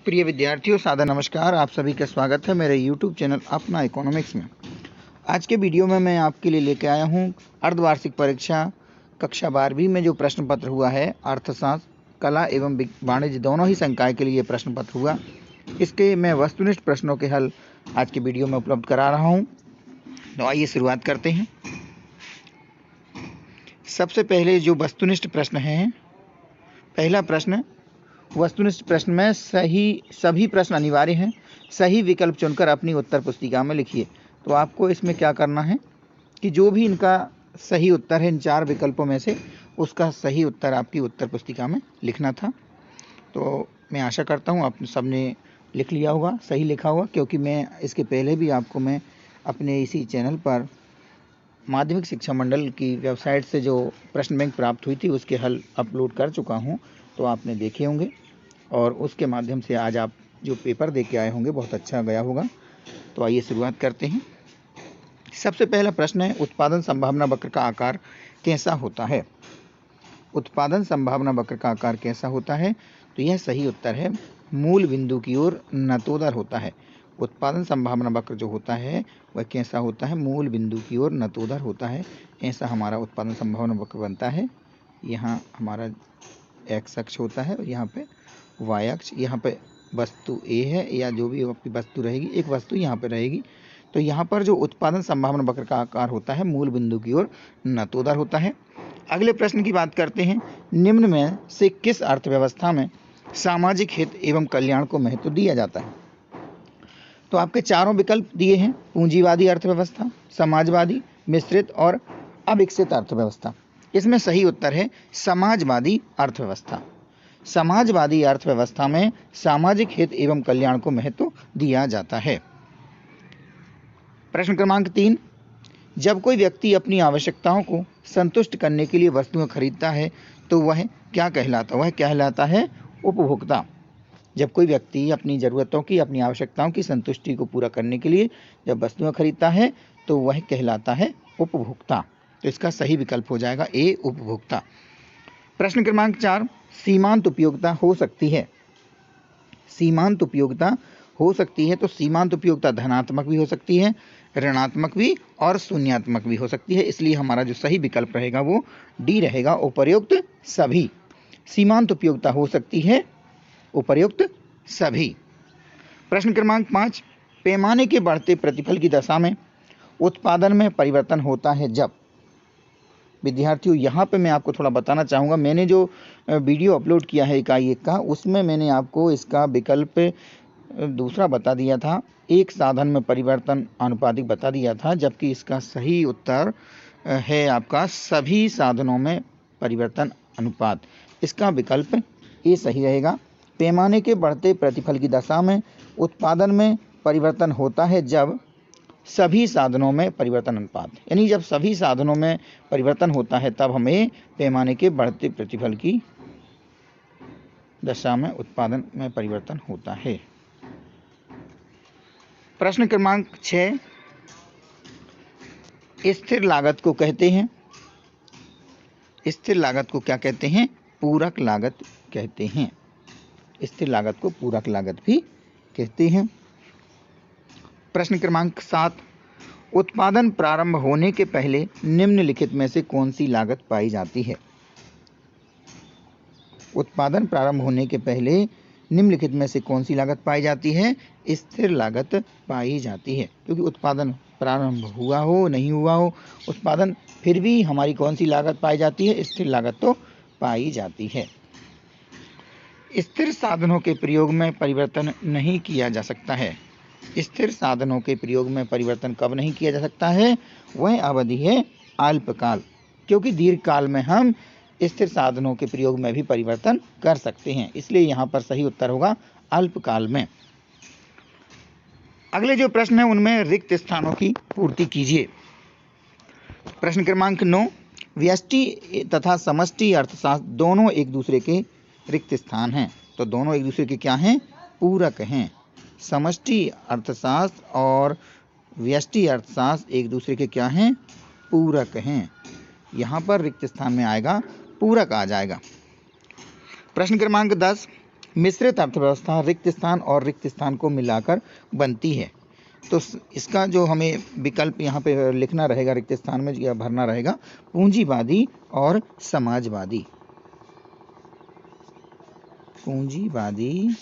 प्रिय विद्यार्थियों, सादर नमस्कार। आप सभी का स्वागत है मेरे YouTube चैनल अपना इकोनॉमिक्स में। आज के वीडियो में मैं आपके लिए लेके आया हूँ अर्धवार्षिक परीक्षा कक्षा 12वीं में जो प्रश्न पत्र हुआ है, अर्थशास्त्र, कला एवं वाणिज्य दोनों ही संकाय के लिए प्रश्न पत्र हुआ। इसके मैं वस्तुनिष्ठ प्रश्नों के हल आज के वीडियो में उपलब्ध करा रहा हूँ। तो आइए शुरुआत करते हैं। सबसे पहले जो वस्तुनिष्ठ प्रश्न है, पहला प्रश्न, वस्तुनिष्ठ प्रश्न में सभी प्रश्न अनिवार्य हैं। सही विकल्प चुनकर अपनी उत्तर पुस्तिका में लिखिए। तो आपको इसमें क्या करना है कि जो भी इनका सही उत्तर है, इन 4 विकल्पों में से उसका सही उत्तर आपकी उत्तर पुस्तिका में लिखना था। तो मैं आशा करता हूँ आप सबने लिख लिया होगा, सही लिखा होगा, क्योंकि मैं इसके पहले भी आपको मैं अपने इसी चैनल पर माध्यमिक शिक्षा मंडल की वेबसाइट से जो प्रश्न बैंक प्राप्त हुई थी उसके हल अपलोड कर चुका हूं। तो आपने देखे होंगे और उसके माध्यम से आज आप जो पेपर दे के आए होंगे बहुत अच्छा गया होगा। तो आइए शुरुआत करते हैं। सबसे पहला प्रश्न है, उत्पादन संभावना वक्र का आकार कैसा होता है? उत्पादन संभावना वक्र का आकार कैसा होता है? तो यह सही उत्तर है, मूल बिंदु की ओर नतोदर होता है। उत्पादन संभावना वक्र जो होता है वह कैसा होता है? मूल बिंदु की ओर नतोदर होता है। ऐसा हमारा उत्पादन संभावना वक्र बनता है। यहाँ हमारा एक्स अक्ष होता है, यहाँ पे वाई अक्ष, यहाँ पे वस्तु ए है या जो भी आपकी वस्तु रहेगी, एक वस्तु यहाँ पे रहेगी। तो यहाँ पर जो उत्पादन संभावना वक्र का आकार होता है मूल बिंदु की ओर नतोदर होता है। अगले प्रश्न की बात करते हैं, निम्न में से किस अर्थव्यवस्था में सामाजिक हित एवं कल्याण को महत्व दिया जाता है? तो आपके चारों विकल्प दिए हैं, पूंजीवादी अर्थव्यवस्था, समाजवादी, मिश्रित और अविकसित अर्थव्यवस्था। इसमें सही उत्तर है समाजवादी अर्थव्यवस्था। समाजवादी अर्थव्यवस्था में सामाजिक हित एवं कल्याण को महत्व दिया जाता है। प्रश्न क्रमांक 3, जब कोई व्यक्ति अपनी आवश्यकताओं को संतुष्ट करने के लिए वस्तुएं खरीदता है तो वह क्या कहलाता है? वह कहलाता है उपभोक्ता। जब कोई व्यक्ति अपनी ज़रूरतों की, अपनी आवश्यकताओं की संतुष्टि को पूरा करने के लिए जब वस्तुएं खरीदता है तो वह कहलाता है उपभोक्ता। तो इसका सही विकल्प हो जाएगा ए, उपभोक्ता। प्रश्न क्रमांक 4, सीमांत उपयोगिता हो सकती है? सीमांत उपयोगिता हो सकती है तो सीमांत उपयोगिता धनात्मक भी हो सकती है, ऋणात्मक भी और शून्यात्मक भी हो सकती है। इसलिए हमारा जो सही विकल्प रहेगा वो डी रहेगा, उपर्युक्त सभी। सीमांत उपयोगिता हो सकती है, उपर्युक्त सभी। प्रश्न क्रमांक 5, पैमाने के बढ़ते प्रतिफल की दशा में उत्पादन में परिवर्तन होता है जब? विद्यार्थियों, यहाँ पे मैं आपको थोड़ा बताना चाहूँगा, मैंने जो वीडियो अपलोड किया है इकाई 1 का, उसमें मैंने आपको इसका विकल्प दूसरा बता दिया था, एक साधन में परिवर्तन आनुपातिक बता दिया था, जबकि इसका सही उत्तर है आपका सभी साधनों में परिवर्तन अनुपात। इसका विकल्प ए सही रहेगा। पैमाने के बढ़ते प्रतिफल की दशा में उत्पादन में परिवर्तन होता है जब सभी साधनों में परिवर्तन अनुपात, यानी जब सभी साधनों में परिवर्तन होता है तब हमें पैमाने के बढ़ते प्रतिफल की दशा में उत्पादन में परिवर्तन होता है। प्रश्न क्रमांक 6, स्थिर लागत को कहते हैं? स्थिर लागत को क्या कहते हैं? पूरक लागत कहते हैं। स्थिर लागत को पूरक लागत भी कहते हैं। प्रश्न क्रमांक 7, उत्पादन प्रारंभ होने के पहले निम्नलिखित में से कौन सी लागत पाई जाती है? उत्पादन प्रारंभ होने के पहले निम्नलिखित में से कौन सी लागत पाई जाती है? स्थिर लागत पाई जाती है, क्योंकि उत्पादन प्रारंभ हुआ हो नहीं हुआ हो, उत्पादन फिर भी हमारी कौन सी लागत पाई जाती है? स्थिर लागत तो पाई जाती है। स्थिर साधनों के प्रयोग में परिवर्तन नहीं किया जा सकता है। स्थिर साधनों के प्रयोग में परिवर्तन कब नहीं किया जा सकता है? वह अवधि है अल्पकाल, क्योंकि दीर्घकाल में हम स्थिर साधनों के प्रयोग में भी परिवर्तन कर सकते हैं। इसलिए यहाँ पर सही उत्तर होगा अल्पकाल में। अगले जो प्रश्न है उनमें रिक्त स्थानों की पूर्ति कीजिए। प्रश्न क्रमांक 9, व्यष्टि तथा समष्टि अर्थशास्त्र दोनों एक दूसरे के रिक्त स्थान हैं। तो दोनों एक दूसरे के क्या हैं? पूरक हैं। समष्टि अर्थशास्त्र और व्यष्टि अर्थशास्त्र एक दूसरे के क्या हैं? पूरक हैं। यहाँ पर रिक्त स्थान में आएगा पूरक आ जाएगा। प्रश्न क्रमांक 10, मिश्रित अर्थव्यवस्था रिक्त स्थान और रिक्त स्थान को मिलाकर बनती है। तो इसका जो हमें विकल्प यहाँ पे लिखना रहेगा रिक्त स्थान में या भरना रहेगा, पूंजीवादी और समाजवादी। पूंजीवादी,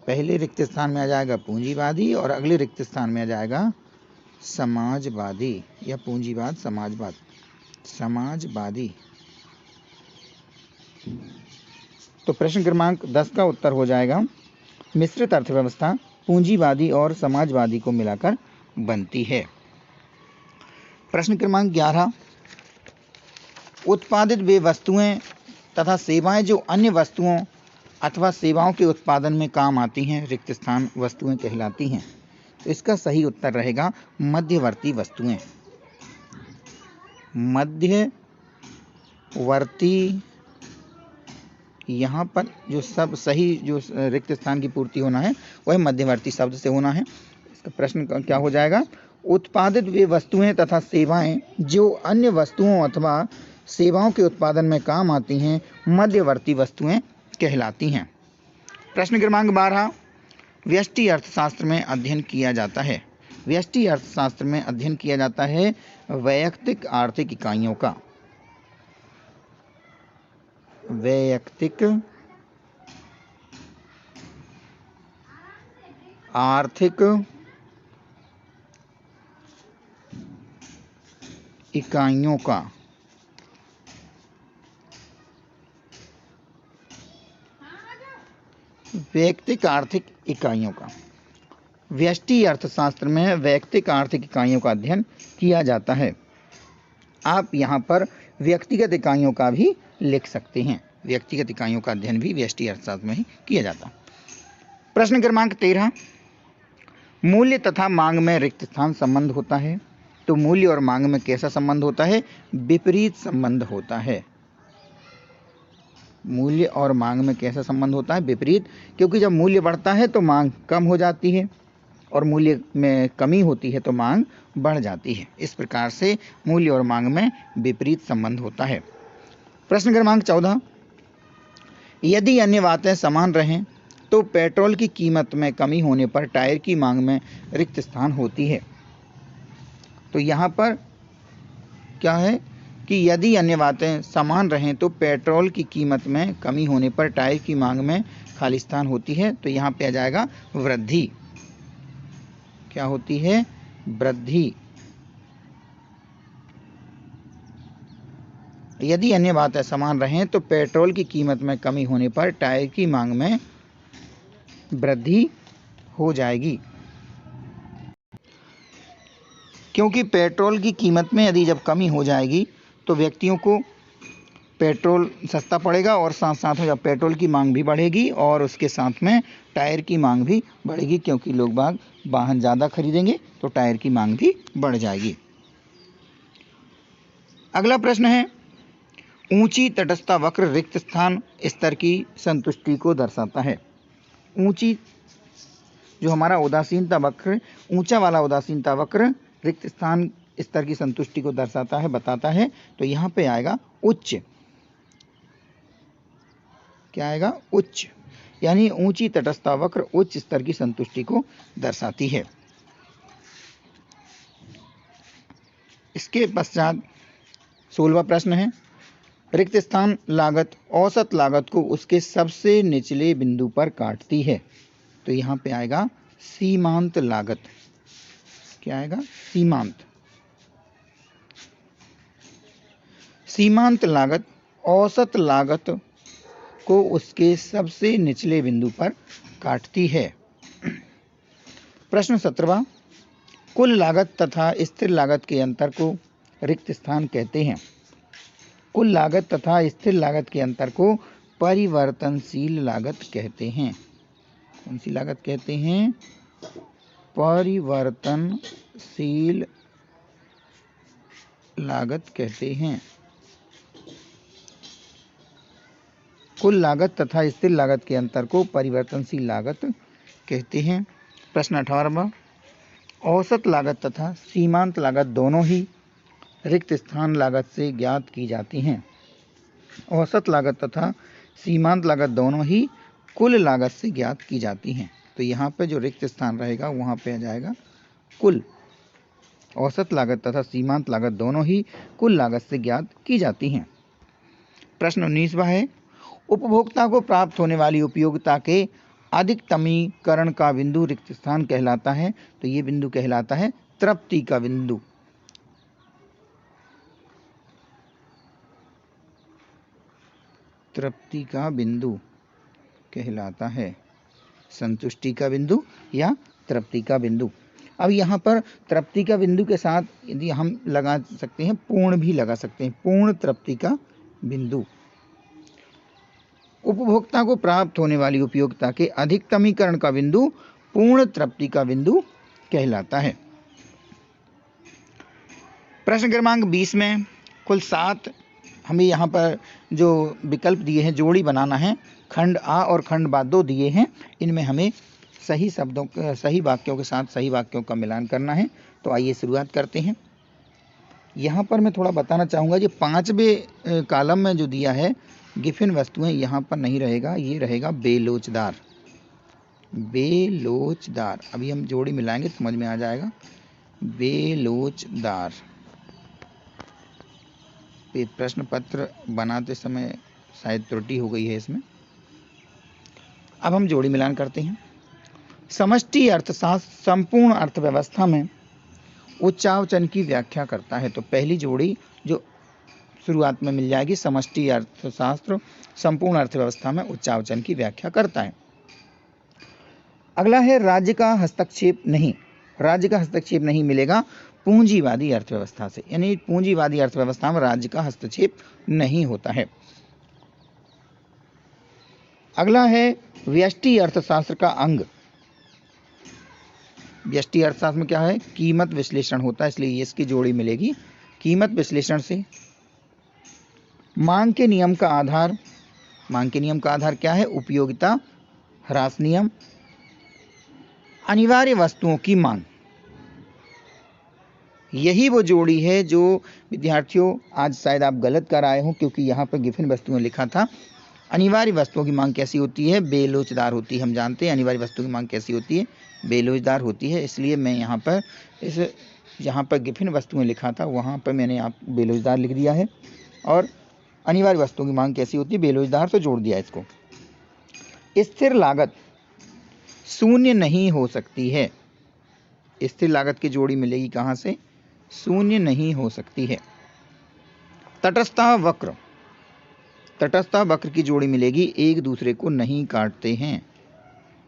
पहले रिक्त स्थान में आ जाएगा पूंजीवादी और अगले रिक्त स्थान में आ जाएगा समाजवादी या पूंजीवाद समाजवाद, समाजवादी। तो प्रश्न क्रमांक 10 का उत्तर हो जाएगा मिश्रित अर्थव्यवस्था पूंजीवादी और समाजवादी को मिलाकर बनती है। प्रश्न क्रमांक 11, उत्पादित वे वस्तुएं तथा सेवाएं जो अन्य वस्तुओं अथवा सेवाओं के उत्पादन में काम आती हैं रिक्त स्थान वस्तुएं कहलाती हैं। तो इसका सही उत्तर रहेगा मध्यवर्ती वस्तुएं। मध्यवर्ती, यहाँ पर जो सब सही जो रिक्त स्थान की पूर्ति होना है वह मध्यवर्ती शब्द से होना है। इसका प्रश्न क्या हो जाएगा, उत्पादित वे वस्तुएं तथा सेवाएं जो अन्य वस्तुओं अथवा सेवाओं के उत्पादन में काम आती हैं मध्यवर्ती वस्तुएं कहलाती हैं। प्रश्न क्रमांक 12, व्यष्टि अर्थशास्त्र में अध्ययन किया जाता है। व्यष्टि अर्थशास्त्र में अध्ययन किया जाता है वैयक्तिक आर्थिक इकाइयों का। वैयक्तिक आर्थिक इकाइयों का। वैयक्तिक आर्थिक इकाइयों का, व्यष्टि अर्थशास्त्र में वैयक्तिक आर्थिक इकाइयों का अध्ययन किया जाता है। आप यहाँ पर व्यक्तिगत इकाइयों का भी लिख सकते हैं। व्यक्तिगत इकाइयों का अध्ययन भी व्यष्टि अर्थशास्त्र में ही किया जाता है। प्रश्न क्रमांक 13, मूल्य तथा मांग में रिक्त स्थान संबंध होता है। तो मूल्य और मांग में कैसा संबंध होता है, विपरीत संबंध होता है। मूल्य और मांग में कैसा संबंध होता है, विपरीत, क्योंकि जब मूल्य बढ़ता है तो मांग कम हो जाती है और मूल्य में कमी होती है तो मांग बढ़ जाती है। इस प्रकार से मूल्य और मांग में विपरीत संबंध होता है। प्रश्न क्रमांक 14, यदि अन्य बातें समान रहें तो पेट्रोल की कीमत में कमी होने पर टायर की मांग में रिक्त स्थान होती है। तो यहाँ पर क्या है कि यदि अन्य बातें समान रहें तो पेट्रोल की कीमत में कमी होने पर टायर की मांग में खाली स्थान होती है। तो यहाँ पे आ जाएगा वृद्धि। क्या होती है, वृद्धि। यदि अन्य बातें समान रहें तो पेट्रोल की कीमत में कमी होने पर टायर की मांग में वृद्धि हो जाएगी। क्योंकि पेट्रोल की कीमत में यदि जब कमी हो जाएगी तो व्यक्तियों को पेट्रोल सस्ता पड़ेगा और साथ साथ में जब पेट्रोल की मांग भी बढ़ेगी और उसके साथ में टायर की मांग भी बढ़ेगी, क्योंकि लोग बाग वाहन ज़्यादा खरीदेंगे तो टायर की मांग भी बढ़ जाएगी। अगला प्रश्न है, ऊंची तटस्थता वक्र रिक्त स्थान स्तर की संतुष्टि को दर्शाता है। ऊंची जो हमारा उदासीनता वक्र, ऊंचा वाला उदासीनता वक्र रिक्त स्थान स्तर की संतुष्टि को दर्शाता है, बताता है। तो यहाँ पे आएगा उच्च। क्या आएगा, उच्च, यानी ऊंची तटस्थता वक्र उच्च स्तर की संतुष्टि को दर्शाती है। इसके पश्चात 16वां प्रश्न है, रिक्त स्थान लागत औसत लागत को उसके सबसे निचले बिंदु पर काटती है। तो यहाँ पे आएगा सीमांत लागत। क्या आएगा, सीमांत। सीमांत लागत औसत लागत को उसके सबसे निचले बिंदु पर काटती है। प्रश्न 17वां, कुल लागत तथा स्थिर लागत के अंतर को रिक्त स्थान कहते हैं। कुल लागत तथा स्थिर लागत के अंतर को परिवर्तनशील लागत कहते हैं। कौन सी लागत कहते हैं, परिवर्तनशील लागत कहते हैं। कुल लागत तथा स्थिर लागत के अंतर को परिवर्तनशील लागत कहते हैं। प्रश्न 18वां, औसत लागत तथा सीमांत लागत दोनों ही रिक्त स्थान लागत से ज्ञात की जाती हैं। औसत लागत तथा सीमांत लागत दोनों ही कुल लागत से ज्ञात की जाती हैं। तो यहाँ पे जो रिक्त स्थान रहेगा वहाँ पे आ जाएगा कुल। औसत लागत तथा सीमांत लागत दोनों ही कुल लागत से ज्ञात की जाती हैं। प्रश्न 19वां है, उपभोक्ता को प्राप्त होने वाली उपयोगिता के अधिकतमीकरण का बिंदु रिक्त स्थान कहलाता है। तो ये बिंदु कहलाता है तृप्ति का बिंदु। तृप्ति का बिंदु कहलाता है, संतुष्टि का बिंदु या तृप्ति का बिंदु। अब यहाँ पर तृप्ति का बिंदु के साथ यदि हम लगा सकते हैं पूर्ण भी लगा सकते हैं, पूर्ण तृप्ति का बिंदु। उपभोक्ता को प्राप्त होने वाली उपयोगिता के अधिकतमीकरण का बिंदु पूर्ण तृप्ति का बिंदु कहलाता है। प्रश्न क्रमांक 20 में कुल 7 हमें यहाँ पर जो विकल्प दिए हैं, जोड़ी बनाना है। खंड आ और खंड बा 2 दिए हैं, इनमें हमें सही शब्दों सही वाक्यों के साथ सही वाक्यों का मिलान करना है। तो आइए शुरुआत करते हैं। यहाँ पर मैं थोड़ा बताना चाहूँगा, जो 5वें कॉलम में जो दिया है गिफिन वस्तुएं, यहाँ पर नहीं रहेगा, ये रहेगा बेलोचदार। बेलोचदार, अभी हम जोड़ी मिलाएंगे समझ में आ जाएगा। बेलोचदार। प्रश्न पत्र बनाते समय शायद त्रुटि हो गई है इसमें। अब हम जोड़ी मिलान करते हैं। समष्टि अर्थशास्त्र संपूर्ण अर्थव्यवस्था में उच्चावचन की व्याख्या करता है। तो पहली जोड़ी जो शुरुआत में मिल जाएगी, समष्टि अर्थशास्त्र संपूर्ण अर्थव्यवस्था में उच्चावचन की व्याख्या करता है। अगला है राज्य का हस्तक्षेप नहीं। राज्य का हस्तक्षेप नहीं मिलेगा पूंजीवादी अर्थव्यवस्था से, यानी पूंजीवादी अर्थव्यवस्था में राज्य का हस्तक्षेप नहीं होता है। अगला है व्यष्टि अर्थशास्त्र का अंग। व्यष्टि अर्थशास्त्र में क्या है, कीमत विश्लेषण होता है, इसलिए इसकी जोड़ी मिलेगी कीमत विश्लेषण से। मांग के नियम का आधार। मांग के नियम का आधार क्या है, उपयोगिता ह्रास नियम। अनिवार्य वस्तुओं की मांग, यही वो जोड़ी है जो विद्यार्थियों आज शायद आप गलत कर आए हो, क्योंकि यहाँ पर गिफिन वस्तुएं लिखा था। अनिवार्य वस्तुओं की मांग कैसी होती है, बेलोचदार होती है। हम जानते हैं अनिवार्य वस्तुओं की मांग कैसी होती है, बेलोचदार होती है। इसलिए मैं यहाँ पर जहाँ पर गिफिन वस्तुएं लिखा था वहाँ पर मैंने आप बेलोचदार लिख दिया है, और अनिवार्य वस्तुओं की मांग कैसी होती है, बेलोचदार, तो जोड़ दिया इसको। स्थिर लागत शून्य नहीं हो सकती है। स्थिर लागत की जोड़ी मिलेगी कहाँ से, शून्य नहीं हो सकती है। तटस्थता वक्र। तटस्थता वक्र की जोड़ी मिलेगी एक दूसरे को नहीं काटते हैं।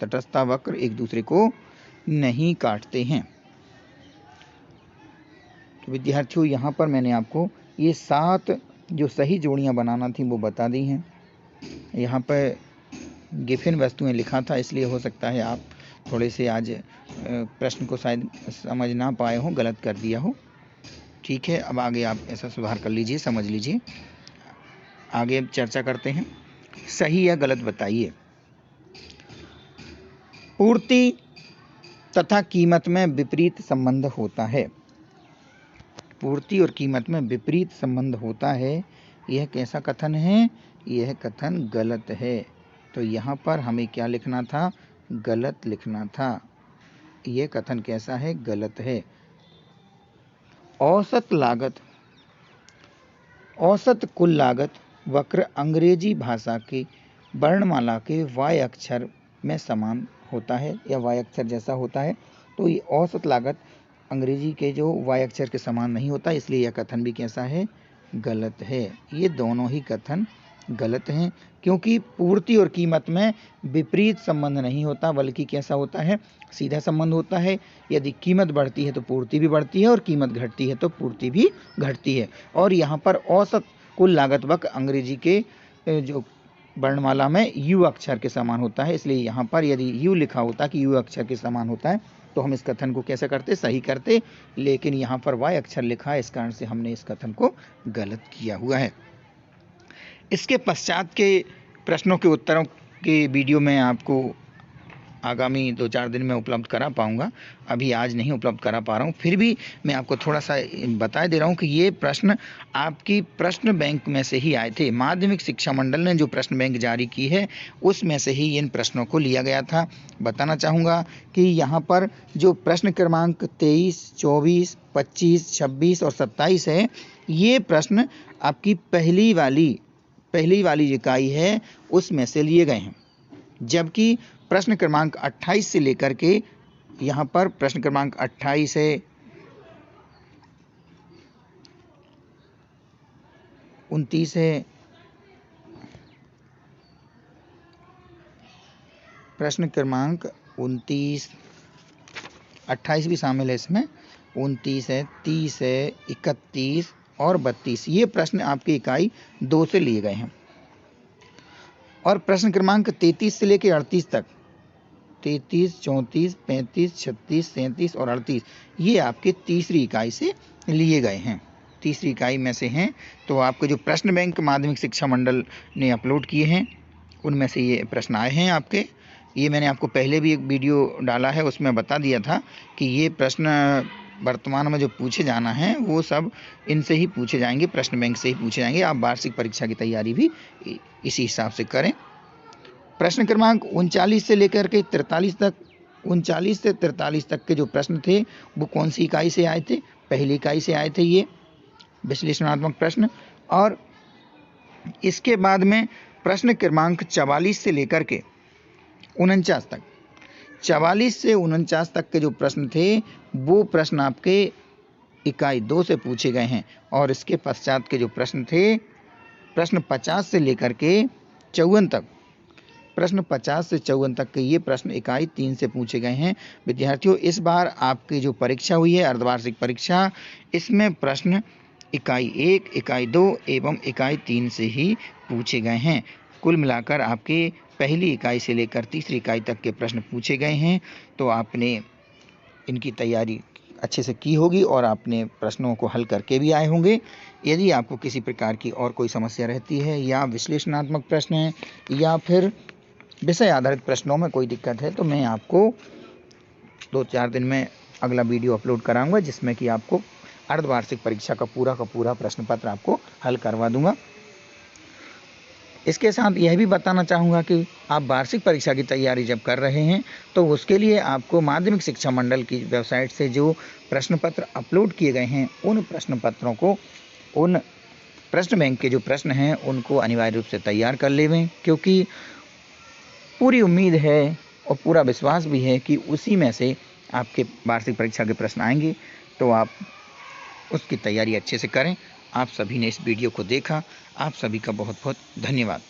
तटस्थता वक्र एक दूसरे को नहीं काटते हैं। तो विद्यार्थियों यहाँ पर मैंने आपको ये 7 जो सही जोड़ियाँ बनाना थी वो बता दी हैं। यहाँ पर गिफिन वस्तुएं लिखा था, इसलिए हो सकता है आप थोड़े से आज प्रश्न को शायद समझ ना पाए हो, गलत कर दिया हो। ठीक है, अब आगे आप ऐसा सुधार कर लीजिए, समझ लीजिए। आगे अब चर्चा करते हैं। सही या गलत बताइए। पूर्ति तथा कीमत में विपरीत संबंध होता है। पूर्ति और कीमत में विपरीत संबंध होता है, यह कैसा कथन है, यह कथन गलत है। तो यहाँ पर हमें क्या लिखना था, गलत लिखना था। यह कथन कैसा है, गलत है। औसत लागत, औसत कुल लागत वक्र अंग्रेजी भाषा की वर्णमाला के वाय अक्षर में समान होता है या वाय अक्षर जैसा होता है। तो ये औसत लागत अंग्रेजी के जो वाय अक्षर के समान नहीं होता, इसलिए यह कथन भी कैसा है, गलत है। ये दोनों ही कथन गलत हैं, क्योंकि पूर्ति और कीमत में विपरीत संबंध नहीं होता, बल्कि कैसा होता है, सीधा संबंध होता है। यदि कीमत बढ़ती है तो पूर्ति भी बढ़ती है, और कीमत घटती है तो पूर्ति भी घटती है। और यहाँ पर औसत कुल लागत वक्र अंग्रेजी के जो वर्णमाला में यू अक्षर के समान होता है, इसलिए यहाँ पर यदि यू लिखा होता कि यू अक्षर के समान होता है तो हम इस कथन को कैसे करते, सही करते। लेकिन यहाँ पर वाई अक्षर लिखा है, इस कारण से हमने इस कथन को गलत किया हुआ है। इसके पश्चात के प्रश्नों के उत्तरों के वीडियो में आपको आगामी 2-4 दिन में उपलब्ध करा पाऊंगा, अभी आज नहीं उपलब्ध करा पा रहा हूं। फिर भी मैं आपको थोड़ा सा बता दे रहा हूं कि ये प्रश्न आपकी प्रश्न बैंक में से ही आए थे। माध्यमिक शिक्षा मंडल ने जो प्रश्न बैंक जारी की है उसमें से ही इन प्रश्नों को लिया गया था। बताना चाहूँगा कि यहाँ पर जो प्रश्न क्रमांक 23, 24, 25, 26 और 27 है, ये प्रश्न आपकी पहली वाली इकाई है उसमें से लिए गए हैं। जबकि प्रश्न क्रमांक 28 से लेकर के यहाँ पर प्रश्न क्रमांक 28 है, 29 है, प्रश्न क्रमांक 29, 28 भी शामिल है इसमें, 29 है, 30 है, 31 और 32, ये प्रश्न आपकी इकाई 2 से लिए गए हैं। और प्रश्न क्रमांक 33 से लेकर 38 तक, 33, 34, 35, 36, 37 और 38, ये आपके तीसरी इकाई से लिए गए हैं, तीसरी इकाई में से हैं। तो आपके जो प्रश्न बैंक माध्यमिक शिक्षा मंडल ने अपलोड किए हैं उनमें से ये प्रश्न आए हैं आपके। ये मैंने आपको पहले भी एक वीडियो डाला है, उसमें बता दिया था कि ये प्रश्न वर्तमान में जो पूछे जाना है वो सब इनसे ही पूछे जाएंगे, प्रश्न बैंक से ही पूछे जाएंगे। आप वार्षिक परीक्षा की तैयारी भी इसी हिसाब से करें। प्रश्न क्रमांक 39 से लेकर के 43 तक, 39 से 43 तक के जो प्रश्न थे वो कौन सी इकाई से आए थे? पहली इकाई से आए थे ये विश्लेषणात्मक प्रश्न। और इसके बाद में प्रश्न क्रमांक 44 से लेकर के 49 तक, 44 से 49 तक के जो प्रश्न थे वो प्रश्न आपके इकाई 2 से पूछे गए हैं। और इसके पश्चात के जो प्रश्न थे, प्रश्न 50 से लेकर के 54 तक, प्रश्न 50 से 54 तक के ये प्रश्न इकाई 3 से पूछे गए हैं। विद्यार्थियों, इस बार आपकी जो परीक्षा हुई है अर्धवार्षिक परीक्षा, इसमें प्रश्न इकाई 1, इकाई 2 एवं इकाई 3 से ही पूछे गए हैं। कुल मिलाकर आपके पहली इकाई से लेकर तीसरी इकाई तक के प्रश्न पूछे गए हैं। तो आपने इनकी तैयारी अच्छे से की होगी और आपने प्रश्नों को हल करके भी आए होंगे। यदि आपको किसी प्रकार की और कोई समस्या रहती है या विश्लेषणात्मक प्रश्न है या फिर विषय आधारित प्रश्नों में कोई दिक्कत है तो मैं आपको 2-4 दिन में अगला वीडियो अपलोड कराऊंगा जिसमें कि आपको अर्धवार्षिक परीक्षा का पूरा प्रश्न पत्र आपको हल करवा दूंगा। इसके साथ यह भी बताना चाहूँगा कि आप वार्षिक परीक्षा की तैयारी जब कर रहे हैं तो उसके लिए आपको माध्यमिक शिक्षा मंडल की वेबसाइट से जो प्रश्न पत्र अपलोड किए गए हैं उन प्रश्न पत्रों को, उन प्रश्न बैंक के जो प्रश्न हैं उनको अनिवार्य रूप से तैयार कर लेवें, क्योंकि पूरी उम्मीद है और पूरा विश्वास भी है कि उसी में से आपके वार्षिक परीक्षा के प्रश्न आएंगे। तो आप उसकी तैयारी अच्छे से करें। आप सभी ने इस वीडियो को देखा, आप सभी का बहुत बहुत धन्यवाद।